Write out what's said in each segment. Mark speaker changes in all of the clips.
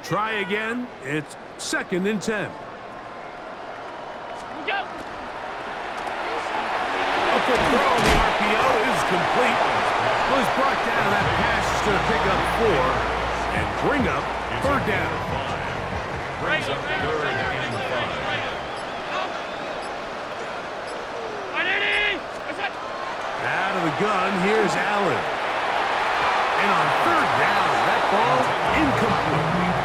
Speaker 1: try again. It's 2nd and 10. A quick throw on the RPO is complete. Was brought down. That pass is going to pick up 4 and bring up 3rd down.
Speaker 2: Brings up 3rd and 5.
Speaker 1: Out of the gun, here's Allen. And on 3rd down, that ball incomplete.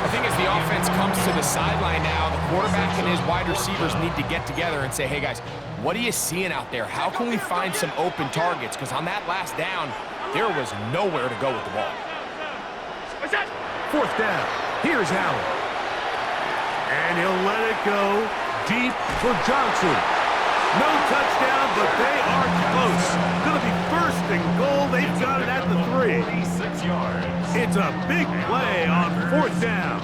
Speaker 3: I think as the offense comes to the sideline now, the quarterback and his wide receivers need to get together and say, hey guys, what are you seeing out there? How can we find some open targets? Because on that last down, there was nowhere to go with the ball.
Speaker 1: 4th down, here's Allen. And he'll let it go deep for Johnson. No touchdown, but they are close. Going to be 1st and goal. They've got it at the 3.
Speaker 2: 46 yards.
Speaker 1: It's a big play on 4th down.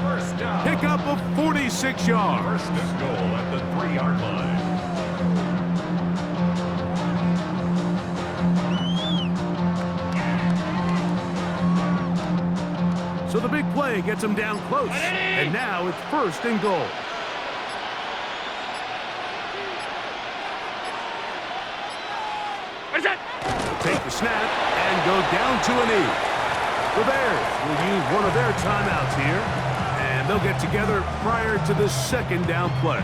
Speaker 1: Pickup of 46 yards.
Speaker 2: 1st and goal at the 3-yard line.
Speaker 1: So the big play gets him down close. And now it's 1st and goal. Take the snap and go down to a knee. The Bears will use one of their timeouts here, and they'll get together prior to the 2nd down play.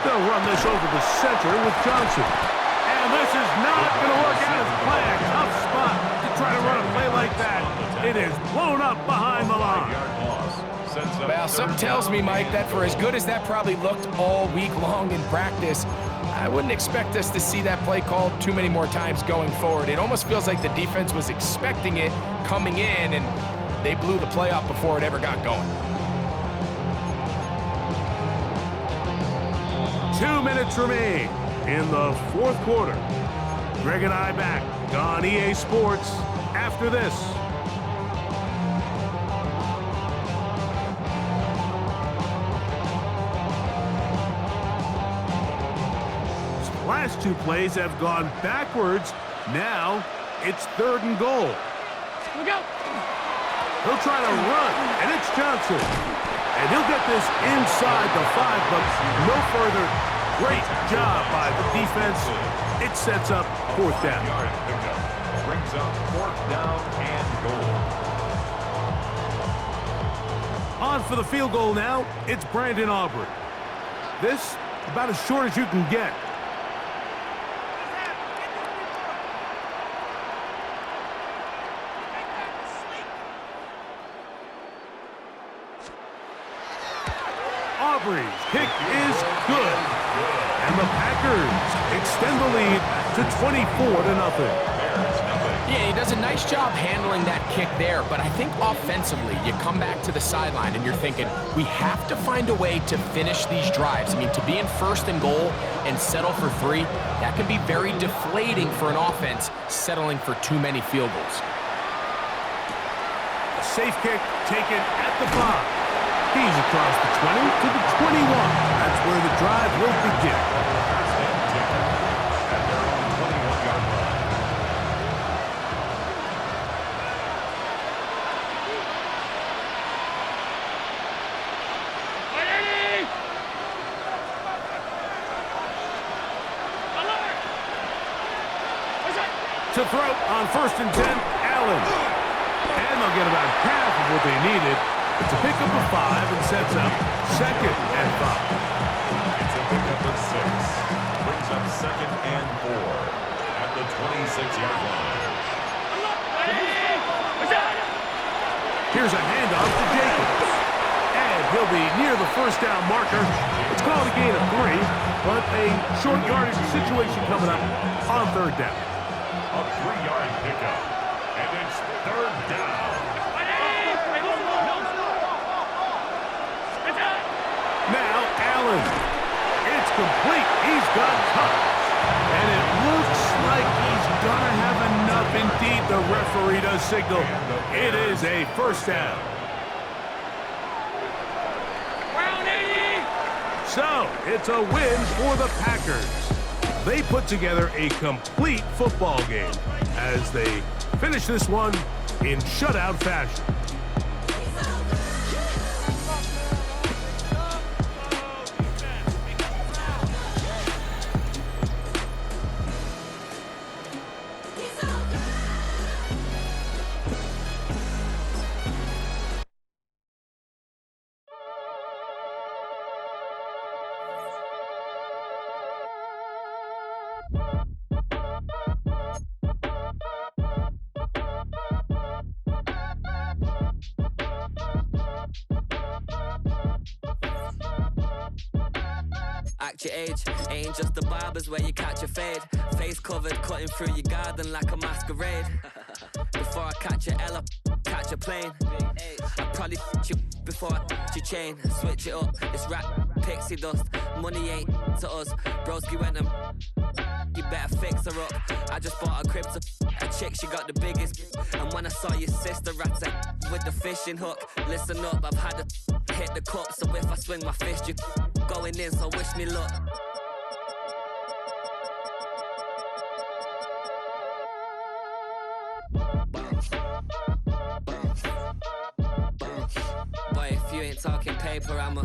Speaker 1: They'll run this over the center with Johnson. And this is not going to work out as planned. Tough spot to try to run a play like that. It is blown up behind the line.
Speaker 3: Well, something tells me, Mike, that for as good as that probably looked all week long in practice, I wouldn't expect us to see that play called too many more times going forward. It almost feels like the defense was expecting it coming in, and they blew the play up before it ever got going.
Speaker 1: 2 minutes remain in the 4th quarter. Greg and I back on EA Sports after this. Last 2 plays have gone backwards. Now it's 3rd and goal.
Speaker 4: Here we go.
Speaker 1: He'll try to run, and it's Johnson. And he'll get this inside the 5, but no further. Great job by the defense. It sets up 4th down.
Speaker 2: Brings up 4th down and goal.
Speaker 1: On for the field goal now, it's Brandon Aubrey. This, about as short as you can get. Aubrey's kick is good. And the Packers extend the lead to 24-0.
Speaker 3: Yeah, he does a nice job handling that kick there, but I think offensively, you come back to the sideline and you're thinking, we have to find a way to finish these drives. I mean, to be in 1st and goal and settle for 3, that can be very deflating for an offense settling for too many field goals.
Speaker 1: A safe kick taken at the 5. He's across the 20 to the 21. That's where the drive will begin.
Speaker 2: First and 10 at their own 21-yard line.
Speaker 1: To throw on 1st and 10, Allen. And they'll get about half of what they needed. It's a pickup of 5 and sets up 2nd and 5.
Speaker 2: It's a pickup of 6. Brings up 2nd and 4 at the 26-yard line.
Speaker 1: Here's a handoff to Jacobs. And He'll be near the first down marker. It's called a gain of 3, but a short yardage situation coming up on third down.
Speaker 2: A 3-yard pickup, and it's third down.
Speaker 1: Now Allen. It's complete. He's got coverage. And it looks like he's going to have enough. Indeed, the referee does signal. It is a first down. So, it's a win for the Packers. They put together a complete football game as they finish this one in shutout fashion.
Speaker 4: Act your age, ain't just the barbers where you catch a fade. Face covered, cutting through your garden like a masquerade. Before I catch a L up, catch a plane. I probably you before I your chain. Switch it up, it's rap, pixie dust. Money ain't to us, broski went and you better fix her up. I just bought a crib to a chick, she got the biggest. And when I saw your sister rat with the fishing hook, listen up, I've had to hit the cup. So if I swing my fist, you going in, so wish me luck. Boy, if you ain't talking paper, I'm a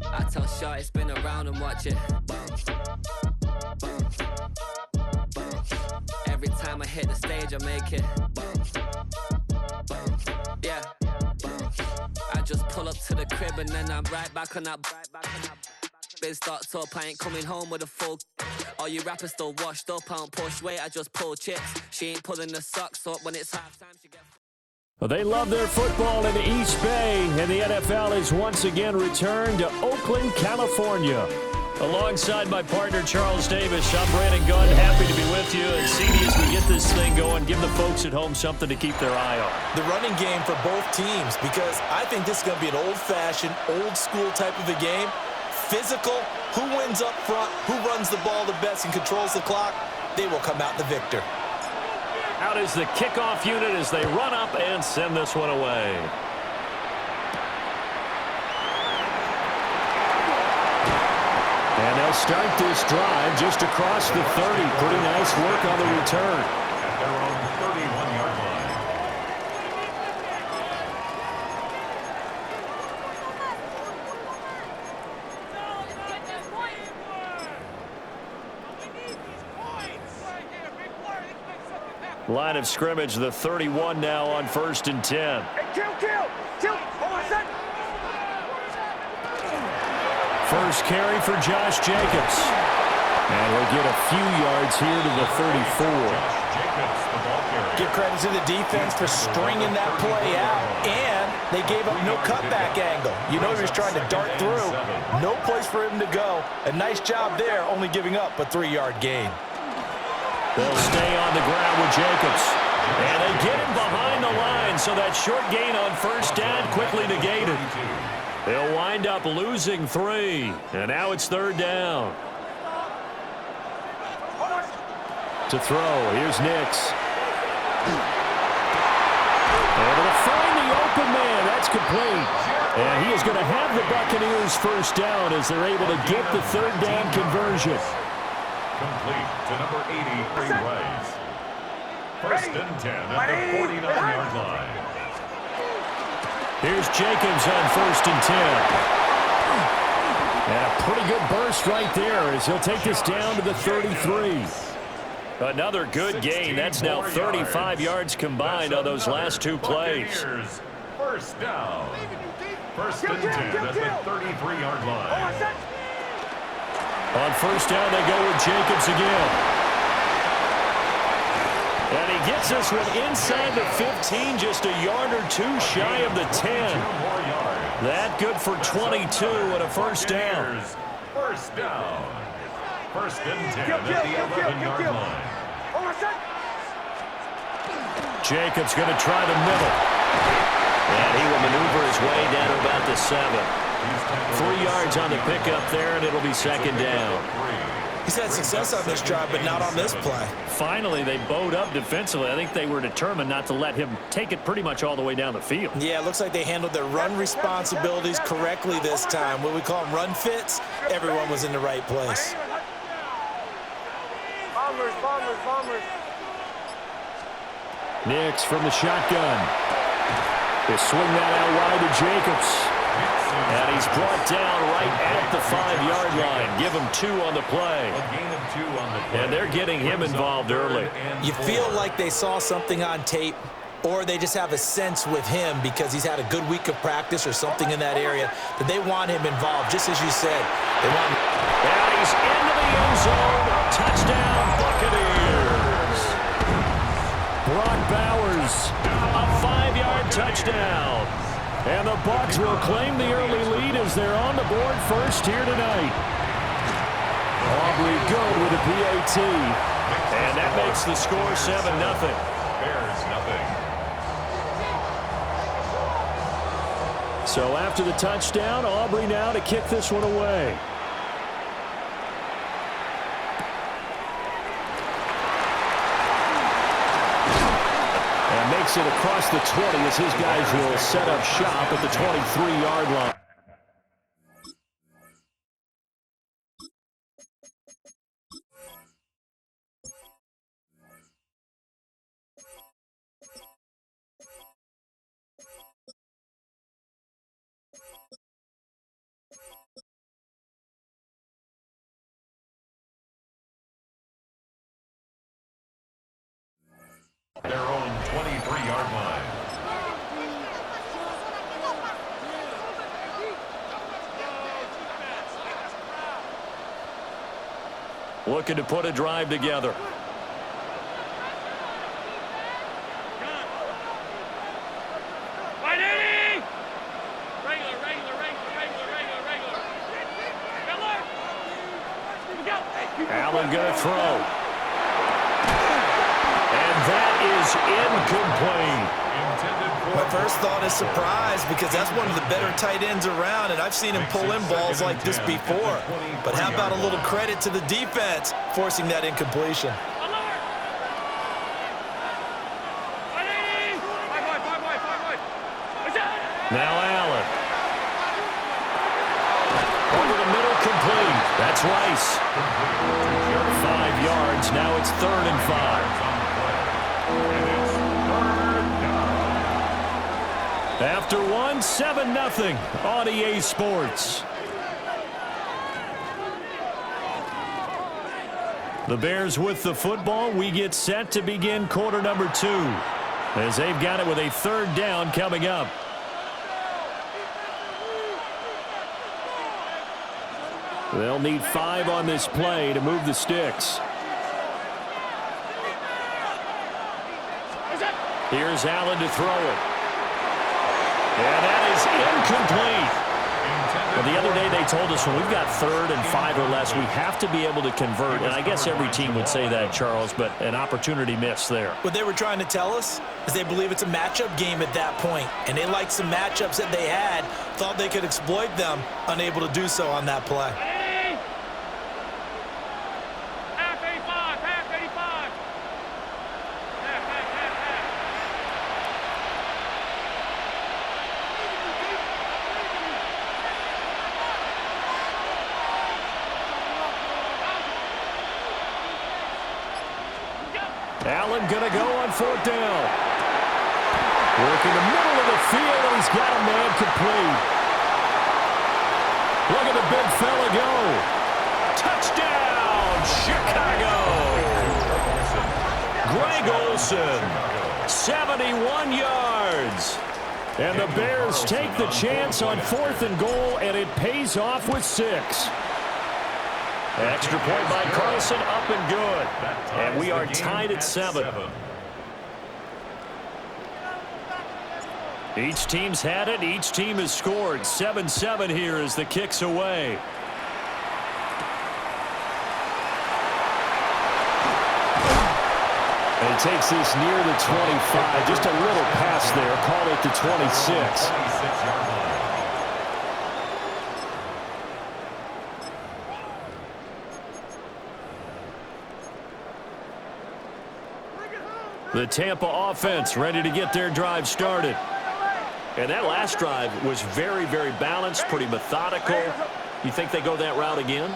Speaker 4: I tell Shorty spin around and watch it. Every time I hit the stage, I make it. Yeah. I just pull up to the crib and then I'm right back on that. Biz starts up, I ain't coming home with a full. All you rappers still washed up, I don't push weight, I just pull chips. She ain't pulling the socks up when it's halftime, she gets.
Speaker 5: Well, they love their football in the East Bay, and the NFL is once again returned to Oakland, California. Alongside my partner, Charles Davis, I'm Brandon Gunn, happy to be with you. And CD, as we get this thing going, give the folks at home something to keep their eye on.
Speaker 6: The running game for both teams, because I think this is going to be an old-fashioned, old-school type of a game. Physical, who wins up front, who runs the ball the best and controls the clock, they will come out the victor.
Speaker 5: Out is the kickoff unit as they run up and send this one away. And they'll start this drive just across the 30. Pretty nice work on the return.
Speaker 2: At their own 31-yard line.
Speaker 5: Line of scrimmage, the 31 now on 1st and 10. First carry for Josh Jacobs. And we'll get a few yards here to the 34.
Speaker 6: Give credit to the defense for stringing that play out, and they gave up no cutback angle. You know he was trying to dart through. No place for him to go. A nice job there, only giving up a 3-yard gain.
Speaker 5: They'll stay on the ground with Jacobs. And they get him behind the line, so that short gain on first down quickly negated. They'll wind up losing 3. And now it's 3rd down. To throw, here's Nix. Able to find the open man. That's complete. And he is going to have the Buccaneers first down as they're able to get the 3rd down conversion.
Speaker 2: Complete to number 83, Rice. First and 10 at the 49-yard line.
Speaker 5: Here's Jacobs on 1st and 10. And a pretty good burst right there as he'll take this down to the 33. Another good gain. That's now 35 yards combined on those last 2 plays.
Speaker 2: First down. First and 10 at the 33-yard line.
Speaker 5: On first down, they go with Jacobs again. And he gets this one inside the 15, just a yard or two shy of the 10. That good for 22 and a first down.
Speaker 2: First down. First and 10 at the 11-yard line.
Speaker 5: Jacobs going to try the middle. And he will maneuver his way down to about the 7. 3 yards on the pickup there, and it'll be second down.
Speaker 6: He's had success on this drive, but not on this play.
Speaker 5: Finally, they bowed up defensively. I think they were determined not to let him take it pretty much all the way down the field.
Speaker 6: Yeah, it looks like they handled their run responsibilities correctly this time. What we call them run fits, everyone was in the right place.
Speaker 7: Bombers.
Speaker 5: Nix from the shotgun. They swing that out wide to Jacobs. And he's brought down right at the 5-yard line. Give him 2 on the play. And they're getting him involved early.
Speaker 6: You feel like they saw something on tape, or they just have a sense with him because he's had a good week of practice or something in that area that they want him involved, just as you said. They want him.
Speaker 5: And he's into the end zone. Touchdown, Buccaneers. Brock Bowers, a 5-yard touchdown. And the Bucs will claim the early lead as they're on the board first here tonight. Aubrey good with a PAT. And that makes the score 7-0.
Speaker 2: Bears nothing.
Speaker 5: So after the touchdown, Aubrey now to kick this one away. Makes it across the 20 as his guys will set up shop at the 23-yard line.
Speaker 2: Their own 23-yard line.
Speaker 5: Looking to put a drive together. Allen going to throw. That is incomplete.
Speaker 6: My first thought is surprise because that's one of the better tight ends around, and I've seen him pull in balls like this before. But how about a little credit to the defense forcing that incompletion?
Speaker 5: Now Allen. Over the middle, complete. That's Rice. 5 yards. Now it's 3rd and 5. After 1, 7-0 on EA Sports. The Bears with the football. We get set to begin quarter number 2 as they've got it with a 3rd down coming up. They'll need 5 on this play to move the sticks. Here's Allen to throw it. And that is incomplete. Well, the other day they told us when we've got 3rd and 5 or less, we have to be able to convert. And I guess every team would say that, Charles, but an opportunity missed there.
Speaker 6: What they were trying to tell us is they believe it's a matchup game at that point. And they liked some matchups that they had, thought they could exploit them, unable to do so on that play.
Speaker 5: Allen going to go on 4th down. Work in the middle of the field, and he's got a man complete. Look at the big fella go. Touchdown, Chicago. Greg Olsen, 71 yards. And the Bears take the chance on 4th and goal, and it pays off with 6. Extra point by Carlson, up and good. And we are tied at 7. Each team's had it. Each team has scored. 7-7 here as the kick's away. And he takes this near the 25. Just a little pass there. Call it the 26. The Tampa offense ready to get their drive started. And that last drive was very, very balanced, pretty methodical. You think they go that route again?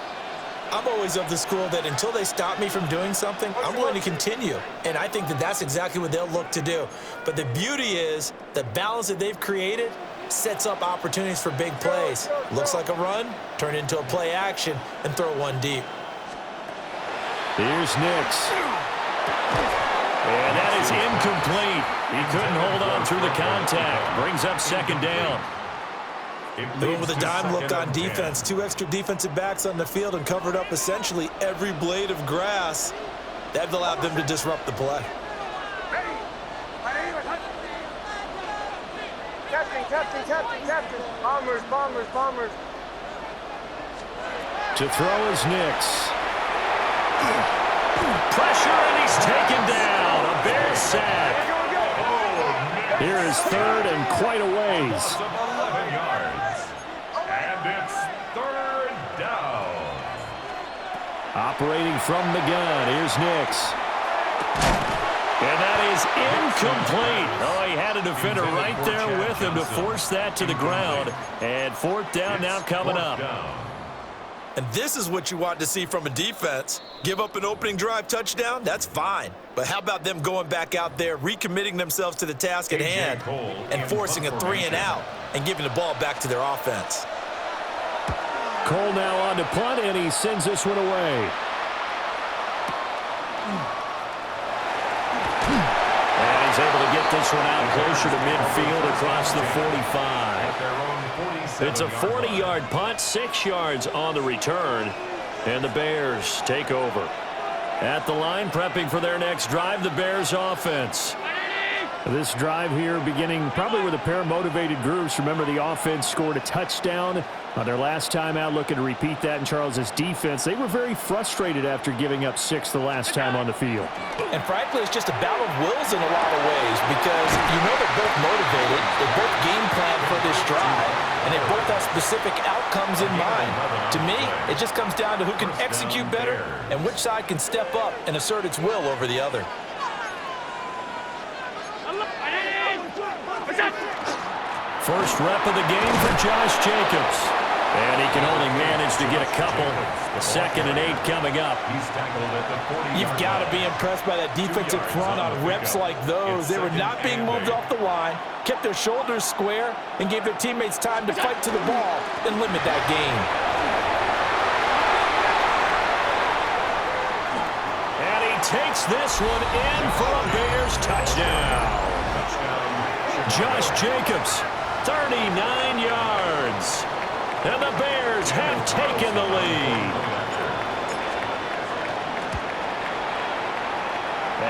Speaker 6: I'm always of the school that until they stop me from doing something, I'm going to continue. And I think that that's exactly what they'll look to do. But the beauty is the balance that they've created sets up opportunities for big plays. Looks like a run, turn into a play action, and throw one deep.
Speaker 5: Here's Nix. And that is incomplete. He couldn't hold on through the contact. Brings up second down.
Speaker 6: They went with a dime look on defense. 2 extra defensive backs on the field and covered up essentially every blade of grass. That allowed them to disrupt the play.
Speaker 7: Captain. Bombers.
Speaker 5: To throw is Nix. Pressure, and he's taken down. A Bears sack. Here is third and quite a ways.
Speaker 2: 11 yards. And it's third down.
Speaker 5: Operating from the gun. Here's Nix. And that is incomplete. Oh, he had a defender right there with him to force that to the ground. And fourth down now coming up.
Speaker 6: And this is what you want to see from a defense. Give up an opening drive touchdown, that's fine. But how about them going back out there, recommitting themselves to the task at hand, and forcing a 3-and-out and giving the ball back to their offense.
Speaker 5: Cole now on to punt, and he sends this one away. And he's able to get this one out closer to midfield across the 45. It's a 40-yard punt, 6 yards on the return, and the Bears take over. At the line, prepping for their next drive, the Bears offense. This drive here beginning probably with a pair of motivated groups. Remember, the offense scored a touchdown on their last time out, looking to repeat that in Charles's defense. They were very frustrated after giving up 6 the last time on the field.
Speaker 6: And frankly, it's just a battle of wills in a lot of ways because you know they're both motivated, they both game plan for this drive, and they both have specific outcomes in mind. To me, it just comes down to who can execute better and which side can step up and assert its will over the other.
Speaker 5: First rep of the game for Josh Jacobs. And he can only manage to get a couple. 2nd and 8 coming up.
Speaker 6: You've got to be impressed by that defensive front on reps like those. They were not being moved off the line, kept their shoulders square, and gave their teammates time to fight to the ball and limit that gain.
Speaker 5: And he takes this one in for a Bears touchdown. Josh Jacobs, 39 yards. And the Bears have taken the lead.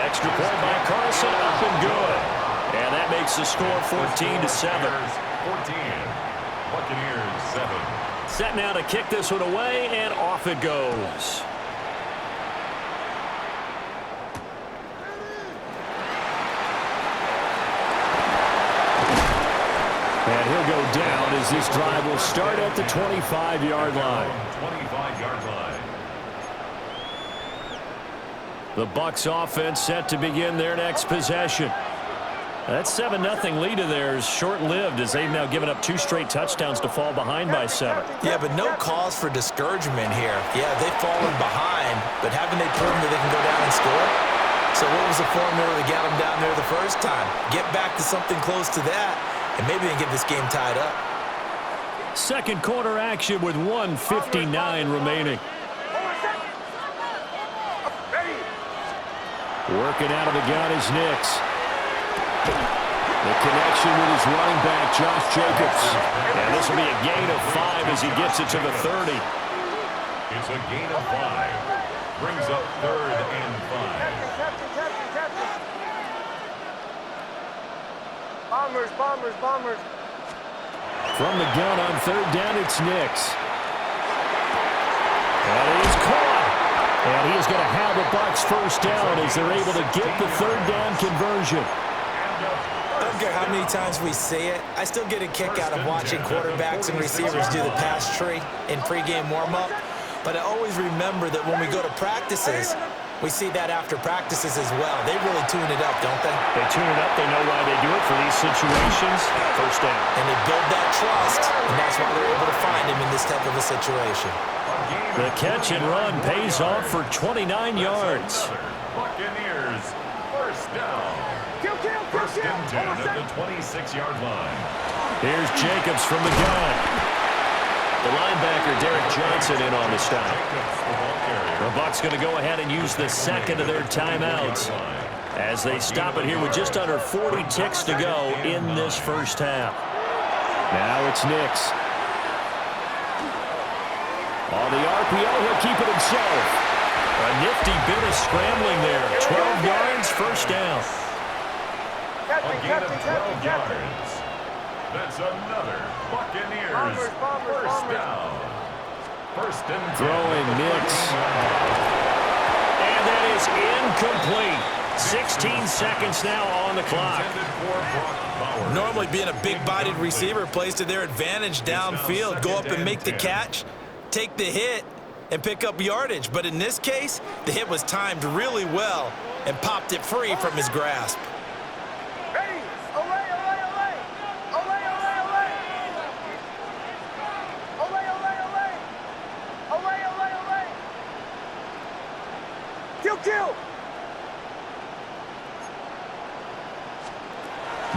Speaker 5: Extra point by Carson, up and good. And that makes the score 14-7.
Speaker 2: 14. Buccaneers 7.
Speaker 5: Set now to kick this one away, and off it goes. And he'll go down as this drive will start at the 25-yard line.
Speaker 2: 25-yard line.
Speaker 5: The Bucs offense set to begin their next possession. That 7-0 lead of theirs short-lived as they've now given up 2 straight touchdowns to fall behind by 7.
Speaker 6: Yeah, but no cause for discouragement here. Yeah, they've fallen behind, but haven't they proven that they can go down and score? So what was the formula that got them down there the first time? Get back to something close to that, and maybe they can get this game tied up.
Speaker 5: Second quarter action with 1:59 remaining. Working out of the gun is Nix. The connection with his running back, Josh Jacobs. And this will be a gain of 5 as he gets it to the 30.
Speaker 2: It's a gain of 5. Brings up 3rd and 5.
Speaker 7: Bombers, bombers, bombers.
Speaker 5: From the gun on third down, it's Nix. And he is caught. And he is going to have the Bucs first down as they're able to get the third down conversion.
Speaker 6: I don't care how many times we see it. I still get a kick out of watching quarterbacks and receivers do the pass tree in pregame warm-up. But I always remember that when we go to practices, we see that after practices as well. They really tune it up, don't they?
Speaker 5: They tune it up. They know why they do it for these situations. First down.
Speaker 6: And they build that trust, and that's why they're able to find him in this type of a situation.
Speaker 5: The catch and run pays off for 29 yards.
Speaker 2: Buccaneers, first down. First and 10 at the 26-yard line.
Speaker 5: Here's Jacobs from the gun. The linebacker, Derek Johnson, in on the stop. The Bucs going to go ahead and use the second of their timeouts as they stop it here with just under 40 ticks to go in this first half. Now it's Nix. On the RPO, he'll keep it himself. A nifty bit of scrambling there. 12 yards, first down.
Speaker 2: A gain of 12 yards. That's another Buccaneers first down. First and 10.
Speaker 5: Throwing Nix. And that is incomplete. 16 seconds now on the clock.
Speaker 6: Normally being a big-bodied receiver plays to their advantage downfield. Go up and make the catch, take the hit, and pick up yardage. But in this case, the hit was timed really well and popped it free from his grasp.
Speaker 7: Ready. Olay, olay, olay. Olay, olay, olay. Olay, olay, olay. Olay, olay, olay. Kill, kill.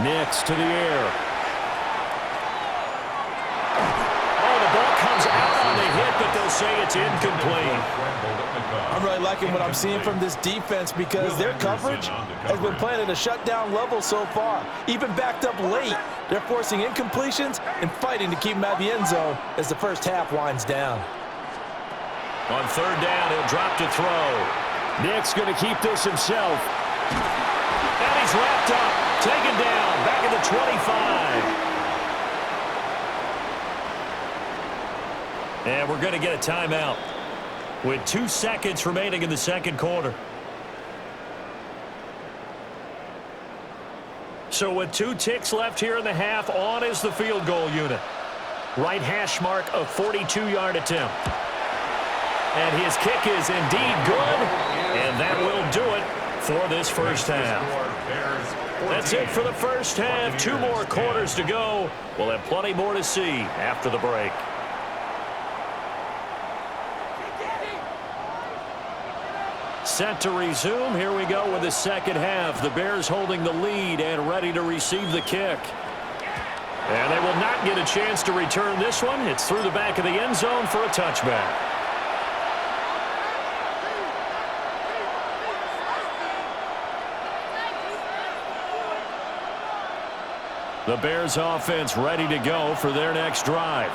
Speaker 5: Nix to the air. Oh, the ball comes out on the hit, but they'll say it's incomplete.
Speaker 6: I'm really liking what I'm seeing from this defense because their coverage has been playing at a shutdown level so far. Even backed up late, they're forcing incompletions and fighting to keep them out of the end zone as the first half winds down.
Speaker 5: On third down, he'll drop to throw. Nix going to keep this himself. And he's wrapped up, taken down, back at the 25. And we're going to get a timeout with 2 seconds remaining in the second quarter. So with 2 ticks left here in the half, on is the field goal unit. Right hash mark, a 42-yard attempt. And his kick is indeed good, and that will do it for this first half. That's it for the first half. 2 more quarters to go. We'll have plenty more to see after the break. Set to resume. Here we go with the second half. The Bears holding the lead and ready to receive the kick. And they will not get a chance to return this one. It's through the back of the end zone for a touchback. The Bears offense ready to go for their next drive.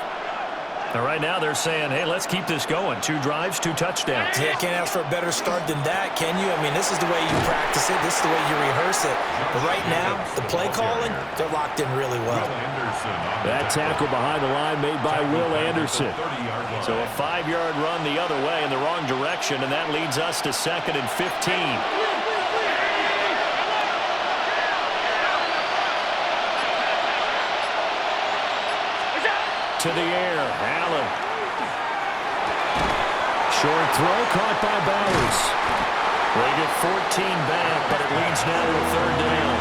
Speaker 5: And right now they're saying, hey, let's keep this going. 2 drives, 2 touchdowns.
Speaker 6: Yeah, can't ask for a better start than that, can you? I mean, this is the way you practice it. This is the way you rehearse it. But right now, the play calling, they're locked in really well.
Speaker 5: That tackle behind the line made by Will Anderson. So a 5-yard run the other way in the wrong direction, and that leads us to 2nd and 15. To the air, Allen. Short throw caught by Bowers. They get 14 back, but it leads now to a 3rd down.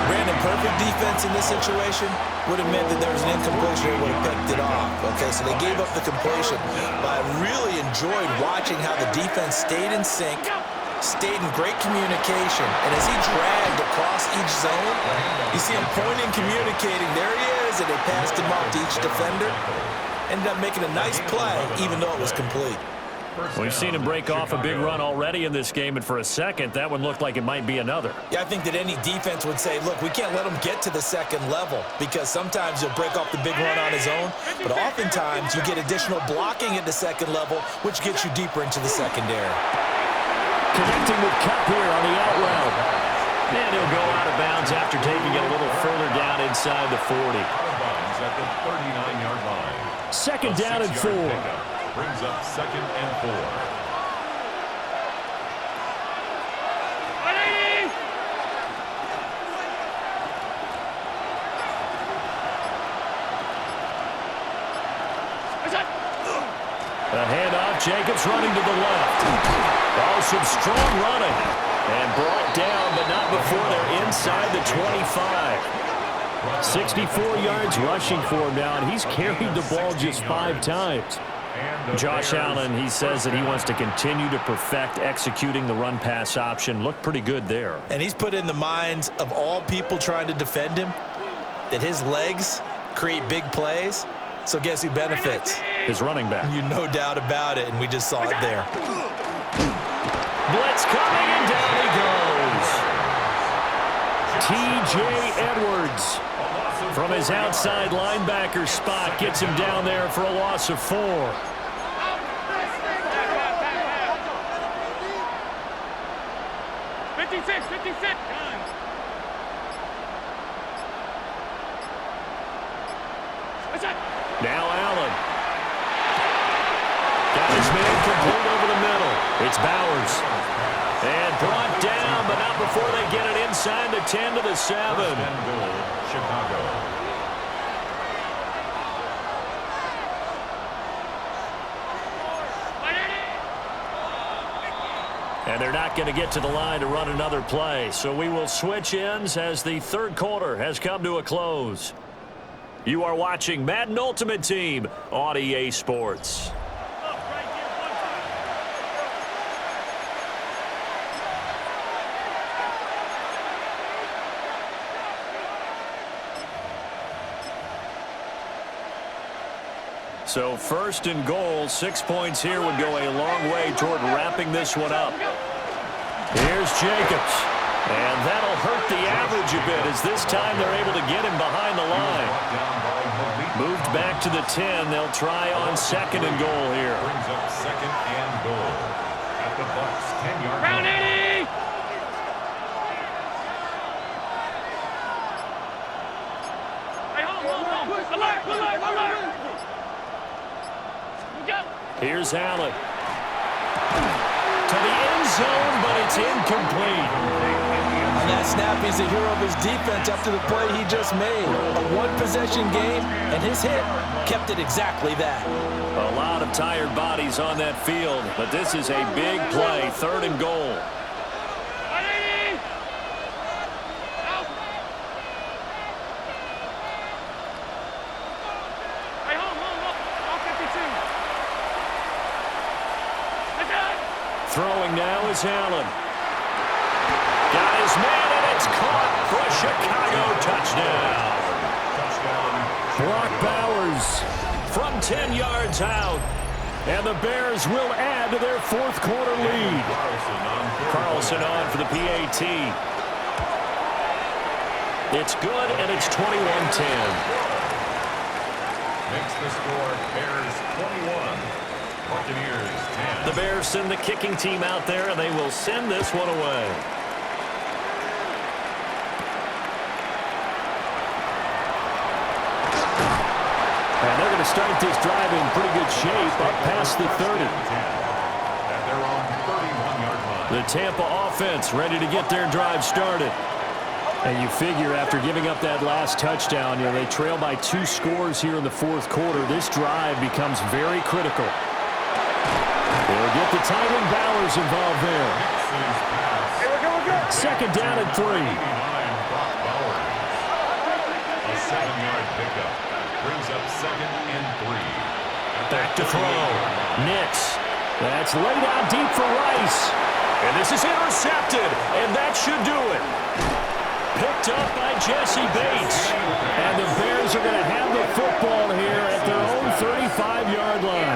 Speaker 6: Brandon, perfect defense in this situation would have meant that there was an incompletion that would have picked it off. Okay, so they gave up the completion. But I really enjoyed watching how the defense stayed in sync, stayed in great communication, and as he dragged across each zone, you see him pointing, communicating. There he is, and they passed him off to each defender. Ended up making a nice play, even though it was complete.
Speaker 5: We've seen him break off a big run already in this game, and for a second, that one looked like it might be another.
Speaker 6: Yeah, I think that any defense would say, look, we can't let him get to the second level because sometimes he'll break off the big run on his own, but oftentimes you get additional blocking at the second level, which gets you deeper into the secondary.
Speaker 5: Connecting with Cup here on the out route. And he'll go out of bounds after taking it a little further down inside the 40.
Speaker 2: Out of bounds at the 39-yard line.
Speaker 5: Second down and 4.
Speaker 2: Brings up 2nd and 4.
Speaker 5: A handoff, Jacobs running to the left. Oh, some strong running. And brought down, but not before they're inside the 25. 64 yards rushing for him now, and he's carried the ball just 5 times. Josh Allen, he says that he wants to continue to perfect executing the run-pass option. Looked pretty good there.
Speaker 6: And he's put in the minds of all people trying to defend him that his legs create big plays. So guess who benefits?
Speaker 5: His running back.
Speaker 6: You no doubt about it, and we just saw it there.
Speaker 5: Blitz coming, and down he goes. T.J. Edwards from his outside linebacker spot gets him down there for a loss of 4.
Speaker 7: 56.
Speaker 5: Now Allen. Got his man complete over the middle. It's Bowers. And brought down, but not before they get it inside the 10 to the 7.
Speaker 2: First and goal, Chicago.
Speaker 5: And they're not going to get to the line to run another play. So we will switch ends as the third quarter has come to a close. You are watching Madden Ultimate Team on EA Sports. So first and goal, 6 points here would go a long way toward wrapping this one up. Here's Jacobs. And that'll hurt the average a bit as this time they're able to get him behind the line. Moved back to the 10. They'll try on second and goal here.
Speaker 2: Brings up 2nd and goal at the Bucs 10-yard line.
Speaker 7: Round 80. Hey, hold. Alert.
Speaker 5: Here's Allen. To the end zone, but it's incomplete.
Speaker 6: On that snap, he's a hero of his defense after the play he just made. A one-possession game, and his hit kept it exactly that.
Speaker 5: A lot of tired bodies on that field, but this is a big play, 3rd and goal. Throwing now is Allen. Got his man, and it's caught for a Chicago touchdown. Brock Bowers from 10 yards out. And the Bears will add to their 4th quarter lead. Carlson on for the PAT. It's good, and it's 21-10.
Speaker 2: Makes the score Bears 21. Buccaneers 10.
Speaker 5: The Bears send the kicking team out there, and they will send this one away. And they're going to start this drive in pretty good shape up past the 30.
Speaker 2: At their own 31-yard line.
Speaker 5: The Tampa offense ready to get their drive started. And you figure after giving up that last touchdown, they trail by 2 scores here in the 4th quarter. This drive becomes very critical. They'll get the tight end Bowers involved there. Second down and 3.
Speaker 2: A 7-yard pickup. Brings up 2nd and 3.
Speaker 5: Back to throw. Nix. That's laid out deep for Rice. And this is intercepted. And that should do it. Picked up by Jesse Bates. And the Bears are going to have the football here at their own 35-yard line.